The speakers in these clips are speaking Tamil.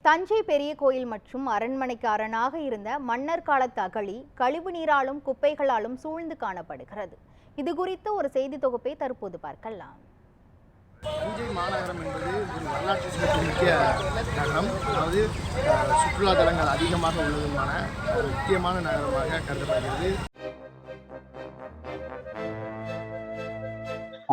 தஞ்சை பெரிய கோயில் மற்றும் அரண்மனைக்கு அரணாக இருந்த மன்னர் காலத்து அகழி கழிவு நீராலும் குப்பைகளாலும் சூழ்ந்து காணப்படுகிறது. இது குறித்து ஒரு செய்தி தொகுப்பை தற்போது பார்க்கலாம். தஞ்சை மாநகரம் என்பது ஒரு வரலாற்று சிறப்புமிக்க நகரம். அதாவது சுற்றுலா தலங்கள் அதிகமாக உள்ளதுமான ஒரு முக்கியமான நகரமாக கருதப்படுகிறது.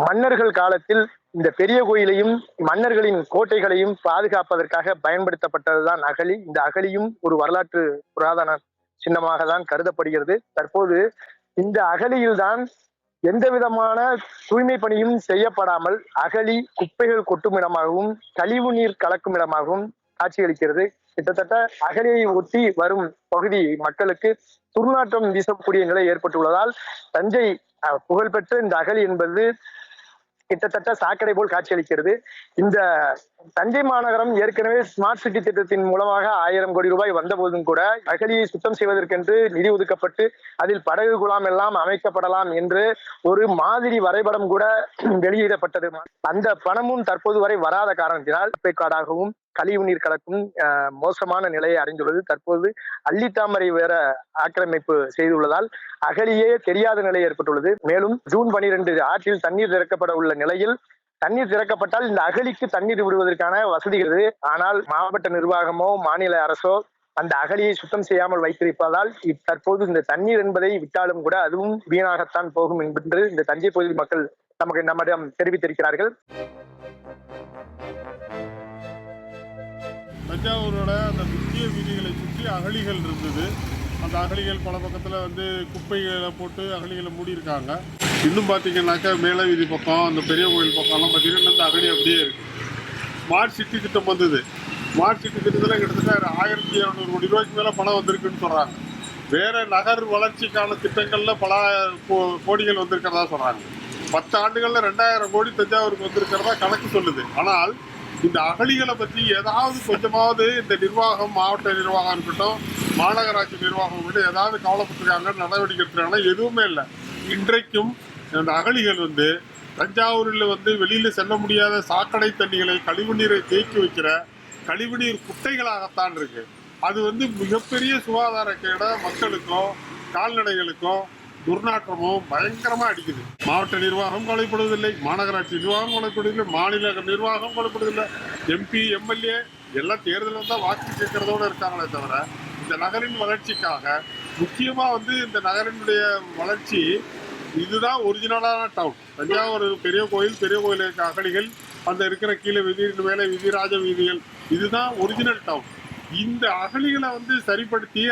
மன்னர்கள் காலத்தில் இந்த பெரிய கோயிலையும் மன்னர்களின் கோட்டைகளையும் பாதுகாப்பதற்காக பயன்படுத்தப்பட்டதுதான் அகழி. இந்த அகழியும் ஒரு வரலாற்று புராதன சின்னமாக தான் கருதப்படுகிறது. தற்போது இந்த அகழியில்தான் எந்த விதமான தூய்மை பணியும் செய்யப்படாமல் அகழி குப்பைகள் கொட்டும் இடமாகவும் கழிவு நீர் கலக்கும் இடமாகவும் காட்சியளிக்கிறது. கிட்டத்தட்ட அகழியை ஒட்டி வரும் பகுதி மக்களுக்கு துர்நாற்றம் வீசக்கூடிய நிலை ஏற்பட்டுள்ளதால் தஞ்சை புகழ்பெற்ற இந்த அகழி என்பது கிட்டத்தட்ட சாக்கடை போல் காட்சியளிக்கிறது. இந்த தஞ்சை மாநகரம் ஏற்கனவே ஸ்மார்ட் சிட்டி திட்டத்தின் மூலமாக 1000 கோடி ரூபாய் வந்த போதும் கூட அகழியை சுத்தம் செய்வதற்கென்று நிதி ஒதுக்கப்பட்டு அதில் படகு குழாம் எல்லாம் அமைக்கப்படலாம் என்று ஒரு மாதிரி வரைபடம் கூட வெளியிடப்பட்டது. அந்த பணமும் தற்போது வரை வராத காரணத்தினால் குப்பைக்காடாகவும் கழிவு நீர் கலக்கும் மோசமான நிலையை அடைந்துள்ளது. தற்போது அள்ளித்தாமரை வேற ஆக்கிரமிப்பு செய்துள்ளதால் அகழியே தெரியாத நிலை ஏற்பட்டுள்ளது. மேலும் ஜூன் 12 ஆற்றில் தண்ணீர் திறக்கப்பட உள்ள நிலையில் தண்ணீர் திறக்கப்பட்டால் இந்த அகழிக்கு தண்ணீர் விடுவதற்கான வசதிகள், ஆனால் மாவட்ட நிர்வாகமோ மாநில அரசோ அந்த அகழியை சுத்தம் செய்யாமல் வைத்திருப்பதால் தற்போது இந்த தண்ணீர் என்பதை விட்டாலும் கூட அதுவும் வீணாகத்தான் போகும் என்று இந்த தஞ்சை பகுதி மக்கள் நம்மிடம் தெரிவித்திருக்கிறார்கள். தஞ்சாவூரோட அந்த முக்கிய வீதிகளை சுற்றி அகழிகள் இருந்தது. அந்த அகழிகள் பல பக்கத்தில் குப்பைகளை போட்டு அகழிகளை மூடியிருக்காங்க. இன்னும் பார்த்தீங்கன்னாக்கா மேலே வீதி பக்கம் அந்த பெரிய கோயில் பக்கம்லாம் பார்த்தீங்கன்னா இந்த அகழி அப்படியே இருக்குது. ஸ்மார்ட் சிட்டி திட்டம் வந்தது. ஸ்மார்ட் சிட்டி திட்டத்தில் கிட்டத்தட்ட 1200 கோடி ரூபாய்க்கு மேலே பணம் வந்திருக்குன்னு சொல்கிறாங்க. வேறு நகர் வளர்ச்சிக்கான திட்டங்களில் பல கோடிகள் வந்திருக்கிறதா சொல்கிறாங்க. 10 ஆண்டுகளில் 2000 கோடி தஞ்சாவூருக்கு வந்திருக்கிறதா கணக்கு சொல்லுது. ஆனால் இந்த அகழிகளை பற்றி ஏதாவது கொஞ்சமாவது இந்த நிர்வாகம், மாவட்ட நிர்வாகம் இருக்கட்டும், மாநகராட்சி நிர்வாகம் விட ஏதாவது கவலைப்பட்டிருக்காங்க, நடவடிக்கை எடுத்துருக்காங்கன்னா எதுவுமே இல்லை. இன்றைக்கும் அந்த அகழிகள் தஞ்சாவூரில் வெளியில் செல்ல முடியாத சாக்கடை தண்ணிகளை, கழிவு நீரை தேக்கி வைக்கிற கழிவுநீர் குட்டைகளாகத்தான் இருக்கு. அது மிகப்பெரிய சுகாதார கேட மக்களுக்கும் கால்நடைகளுக்கும் துர்நாற்றமும் பயங்கரமா அடிக்குது. மாவட்ட நிர்வாகம் கவலைப்படுவதில்லை, மாநகராட்சி நிர்வாகம் கவலைப்படுவதில்லை, மாநில நிர்வாகம் கவலைப்படுவதில்லை. எம்பி, எம்எல்ஏ எல்லாம் தேர்தல் வந்தால் வாக்கு கேட்கறதோடு இருக்காங்களே தவிர இந்த நகரின் வளர்ச்சிக்காக முக்கியமா இந்த நகரினுடைய வளர்ச்சி இதுதான் ஒரிஜினலான டவுன். தஞ்சாவூர் பெரிய கோயிலுக்கு அகழிகள், அந்த இருக்கிற கீழே வீதி, மேலே வீதி, ராஜ வீதிகள், இதுதான் ஒரிஜினல் டவுன். இந்த அகழிகளை சரிப்படுத்தி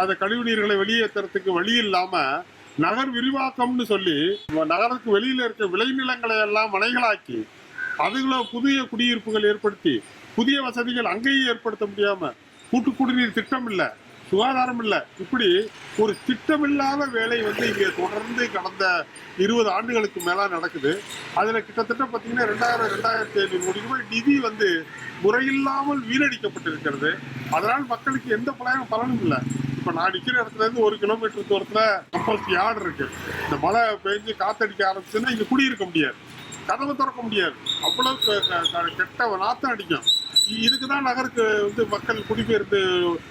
அதை கழிவு நீர்களை வெளியேற்றுறதுக்கு வழி இல்லாம நகர் விரிவாக்கம்னு சொல்லி நகருக்கு வெளியில இருக்க விளைநிலங்களை எல்லாம் மனைகளாக்கி அதுகளை புதிய குடியிருப்புகள் ஏற்படுத்தி புதிய வசதிகள் அங்கேயும் ஏற்படுத்த முடியாம கூட்டு குடிநீர் திட்டம் இல்லை, சுகாதாரம் இல்லை, இப்படி ஒரு திட்டமில்லாத வேலை இங்கே தொடர்ந்து கடந்த 20 ஆண்டுகளுக்கு மேல நடக்குது. அதுல கிட்டத்தட்ட பார்த்தீங்கன்னா 2500 கோடி ரூபாய் நிதி முறையில்லாமல் வீணடிக்கப்பட்டிருக்கிறது. அதனால் மக்களுக்கு எந்த பலனும் இல்லை. இப்போ நான் நிற்கிற இடத்துல இருந்து 1 கிலோமீட்டர் தூரத்தில் கம்பல்சரி யார்டு இருக்கு. இந்த மழை பெஞ்சு காத்தடிக்க ஆரம்பிச்சுன்னா இங்கே குடியிருக்க முடியாது, கதவை திறக்க முடியாது, அவ்வளவு கெட்ட நாத்தம் அடிக்கும். இதுக்கு தான் நகருக்கு மக்கள் குடிபெயர்ந்து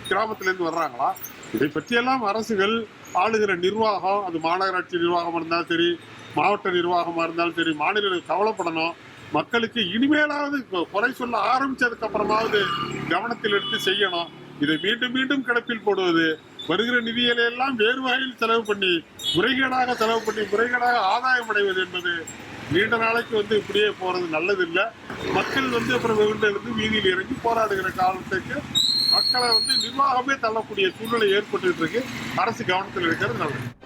கிராமத்திலேருந்து வர்றாங்களா? இதை பற்றியெல்லாம் அரசுகள், ஆளுகிற நிர்வாகம், அது மாநகராட்சி நிர்வாகமாக இருந்தாலும் சரி, மாவட்ட நிர்வாகமாக இருந்தாலும் சரி, மாநிலம் கவலைப்படணும். மக்களுக்கு இனிமேலாவது குறை சொல்ல ஆரம்பிச்சதுக்கு அப்புறமாவது கவனத்தில் எடுத்து செய்யணும். இதை மீண்டும் மீண்டும் கிடப்பில் போடுவது, வருகிற நிதிகளை எல்லாம் வேறு வகையில் செலவு பண்ணி முறைகேடாக ஆதாயம் அடைவது என்பது நீண்ட நாளைக்கு இப்படியே போறது நல்லது இல்லை. மக்கள் அப்புறம் எழுந்து வீதியில் இறங்கி போராடுகிற காலத்துக்கு மக்களை நிர்வாகமே தள்ளக்கூடிய சூழ்நிலை ஏற்பட்டு இருக்கு. அரசு கவனத்தில் இருக்கிறது நல்லது.